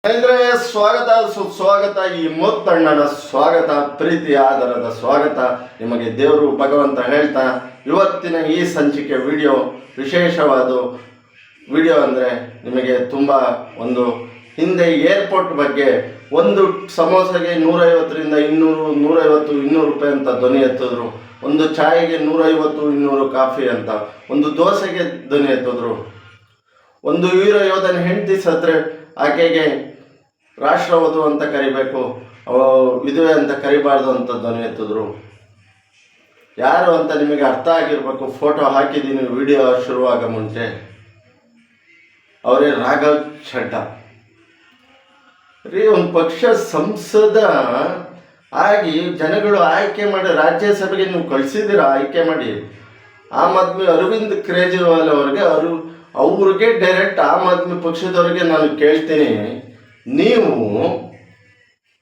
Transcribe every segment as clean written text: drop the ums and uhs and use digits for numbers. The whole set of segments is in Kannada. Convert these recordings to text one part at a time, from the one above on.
ಅಂದ್ರೆ ಸ್ವಾಗತ ಸುಸ್ವಾಗತ. ಈ ಮುತ್ತಣ್ಣನ ಸ್ವಾಗತ, ಪ್ರೀತಿ ಆಧಾರದ ಸ್ವಾಗತ ನಿಮಗೆ ದೇವರು ಭಗವಂತ ಹೇಳ್ತಾ, ಇವತ್ತಿನ ಈ ಸಂಚಿಕೆ ವಿಡಿಯೋ ವಿಶೇಷವಾದ ವಿಡಿಯೋ ಅಂದರೆ ನಿಮಗೆ ತುಂಬ ಒಂದು ಹಿಂದೆ ಏರ್ಪೋರ್ಟ್ ಬಗ್ಗೆ ಒಂದು ಸಮೋಸೆಗೆ 150ರಿಂದ 200 ರೂಪಾಯಿ ಅಂತ ಧ್ವನಿ ಎತ್ತಿದ್ರು, ಒಂದು ಚಾಯ್ಗೆ 150-200 ಕಾಫಿ ಅಂತ, ಒಂದು ದೋಸೆಗೆ ಧ್ವನಿ ಎತ್ತಿದ್ರು, ಒಂದು ವೀರ ಯೋಧನ ಹೆಂಡತಿ ಸತ್ರೆ ಆಕೆಗೆ ರಾಷ್ಟ್ರವಧು ಅಂತ ಕರಿಬೇಕು, ವಿಧವೆ ಅಂತ ಕರಿಬಾರ್ದು ಅಂತ ಧ್ವನಿ ಎತ್ತಿದ್ರು. ಯಾರು ಅಂತ ನಿಮಗೆ ಅರ್ಥ ಆಗಿರ್ಬೇಕು. ಫೋಟೋ ಹಾಕಿದ್ದೀನಿ ವಿಡಿಯೋ ಶುರುವಾಗ ಮುಂಚೆ. ಅವರೇ ರಾಘವ್ ಚಡ್ಡಾ ರೀ. ಒಂದು ಪಕ್ಷ ಸಂಸದ ಆಗಿ ಜನಗಳು ಆಯ್ಕೆ ಮಾಡಿ ರಾಜ್ಯಸಭೆಗೆ ನೀವು ಕಳಿಸಿದ್ದೀರಾ, ಆಯ್ಕೆ ಮಾಡಿ. ಆಮ್ ಆದ್ಮಿ ಅರವಿಂದ್ ಕೇಜ್ರಿವಾಲ್ ಅವ್ರಿಗೆ ಡೈರೆಕ್ಟ್ ಆಮ್ ಆದ್ಮಿ ಪಕ್ಷದವ್ರಿಗೆ ನಾನು ಕೇಳ್ತೀನಿ, ನೀವು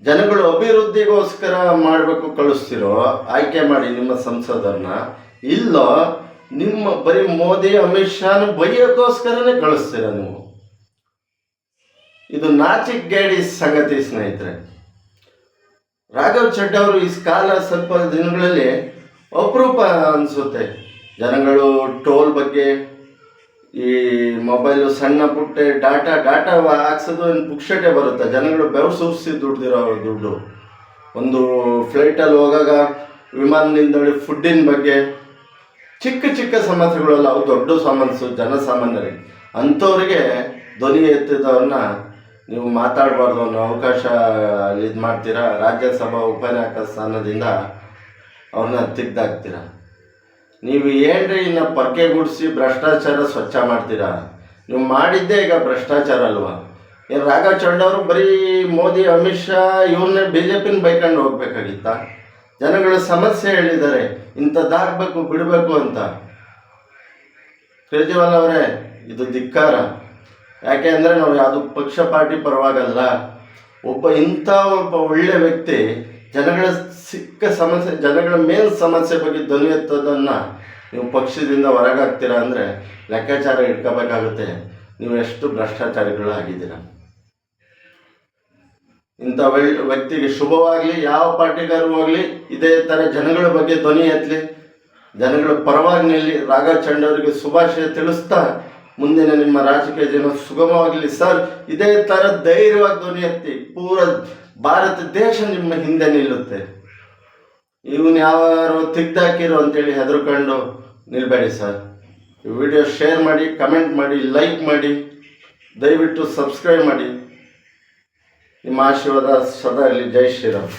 ಜನಗಳು ಅಭಿವೃದ್ಧಿಗೋಸ್ಕರ ಮಾಡಬೇಕು ಕಳಿಸ್ತಿರೋ ಆಯ್ಕೆ ಮಾಡಿ ನಿಮ್ಮ ಸಂಸದರನ್ನ, ಇಲ್ಲ ನಿಮ್ಮ ಬರೀ ಮೋದಿ ಅಮಿತ್ ಶಾನ ಬೈಯೋಕ್ಕೋಸ್ಕರನೇ ಕಳಿಸ್ತೀರ ನೀವು. ಇದು ನಾಚಿಕೆಗೇಡಿ ಸಂಗತಿ ಸ್ನೇಹಿತರೆ. ರಾಘವ್ ಚಡ್ಡಾ ಅವರು ಈ ಕಾಲ ಸ್ವಲ್ಪ ದಿನಗಳಲ್ಲಿ ಅಪರೂಪ ಅನಿಸುತ್ತೆ. ಜನಗಳು ಟೋಲ್ ಬಗ್ಗೆ, ಈ ಮೊಬೈಲು ಸಣ್ಣ ಪುಟ್ಟ ಡಾಟಾ ಹಾಕ್ಸೋದು ಏನು ಪುಕ್ಷಟೆ ಬರುತ್ತೆ. ಜನಗಳು ಬೆವರು ಸುರಿಸಿ ದುಡ್ದಿರೋ ದುಡ್ಡು. ಒಂದು ಫ್ಲೈಟಲ್ಲಿ ಹೋಗಾಗ ವಿಮಾನದಿಂದ ಫುಡ್ಡಿನ ಬಗ್ಗೆ ಚಿಕ್ಕ ಸಮಸ್ಯೆಗಳಲ್ಲ, ಅವು ದೊಡ್ಡ ಸಮಸ್ಯೆ ಜನಸಾಮಾನ್ಯರಿಗೆ. ಅಂಥವ್ರಿಗೆ ಧ್ವನಿ ಎತ್ತಿದವ್ರನ್ನ ನೀವು ಮಾತಾಡಬಾರ್ದು ಅನ್ನೋ ಅವಕಾಶ ಇದು ಮಾಡ್ತೀರಾ. ರಾಜ್ಯಸಭಾ ಉಪನಾಯಕ ಸ್ಥಾನದಿಂದ ಅವ್ರನ್ನ ತೆಗ್ದಾಕ್ತೀರ. ನೀವು ಏನ್ರಿ ಇನ್ನು ಪರ್ಕೆಗೂಡಿಸಿ ಭ್ರಷ್ಟಾಚಾರ ಸ್ವಚ್ಛ ಮಾಡ್ತೀರಾ? ನೀವು ಮಾಡಿದ್ದೇ ಈಗ ಭ್ರಷ್ಟಾಚಾರ ಅಲ್ವಾ? ಏನು ರಾಘವ್ ಚಡ್ಡಾ ಅವರು ಬರೀ ಮೋದಿ ಅಮಿತ್ ಶಾ ಇವ್ರನ್ನೇ BJPನ ಬೈಕೊಂಡು ಹೋಗ್ಬೇಕಾಗಿತ್ತ? ಜನಗಳ ಸಮಸ್ಯೆ ಹೇಳಿದ್ದಾರೆ, ಇಂಥದ್ದಾಗಬೇಕು ಬಿಡಬೇಕು ಅಂತ. ಕೇಜ್ರಿವಾಲ್ ಅವರೇ, ಇದು ಧಿಕ್ಕಾರ. ಯಾಕೆ ಅಂದರೆ ನಾವು ಯಾವುದು ಪಕ್ಷ ಪಾರ್ಟಿ ಪರವಾಗಲ್ಲ. ಒಬ್ಬ ಒಳ್ಳೆ ವ್ಯಕ್ತಿ ಜನಗಳ ಜನಗಳ ಮೇನ್ ಸಮಸ್ಯೆ ಬಗ್ಗೆ ಧ್ವನಿ ಎತ್ತೋದನ್ನು ನೀವು ಪಕ್ಷದಿಂದ ಹೊರಗಾಗ್ತೀರಾ ಅಂದರೆ ಲೆಕ್ಕಾಚಾರ ಇಟ್ಕೋಬೇಕಾಗುತ್ತೆ. ನೀವು ಎಷ್ಟು ಭ್ರಷ್ಟಾಚಾರಿಗಳು ಆಗಿದ್ದೀರ. ಇಂಥ ವ್ಯಕ್ತಿಗೆ ಶುಭವಾಗಲಿ, ಯಾವ ಪಾರ್ಟಿಗಾರು ಹೋಗಲಿ, ಇದೇ ಥರ ಜನಗಳ ಬಗ್ಗೆ ಧ್ವನಿ ಎತ್ತಲಿ, ಜನಗಳ ಪರವಾಗಿ ನಿಲ್ಲಿ. ರಾಘವ್ ಚಡ್ಡಾ ಅವರಿಗೆ ಶುಭಾಶಯ ತಿಳಿಸ್ತಾ ಮುಂದಿನ ನಿಮ್ಮ ರಾಜಕೀಯ ಜೀವನ ಸುಗಮವಾಗಲಿ ಸರ್. ಇದೇ ಥರ ಧೈರ್ಯವಾಗಿ ಧ್ವನಿ ಎತ್ತಿ, ಪೂರ ಭಾರತ ದೇಶ ನಿಮ್ಮ ಹಿಂದೆ ನಿಲ್ಲುತ್ತೆ. ಇವನು ಯಾರು ತೆಗ್ದಾಕಿರೋ ಅಂತೇಳಿ ಹೆದರ್ಕೊಂಡು ನಿಲ್ಬೇಡಿ ಸರ್. ಈ ವಿಡಿಯೋ ಶೇರ್ ಮಾಡಿ, ಕಮೆಂಟ್ ಮಾಡಿ, ಲೈಕ್ ಮಾಡಿ, ದಯವಿಟ್ಟು ಸಬ್ಸ್ಕ್ರೈಬ್ ಮಾಡಿ. ನಿಮ್ಮ ಆಶೀರ್ವಾದ ಸದಾ ಇರಲಿ. ಜೈ ಶ್ರೀರಾಮ್.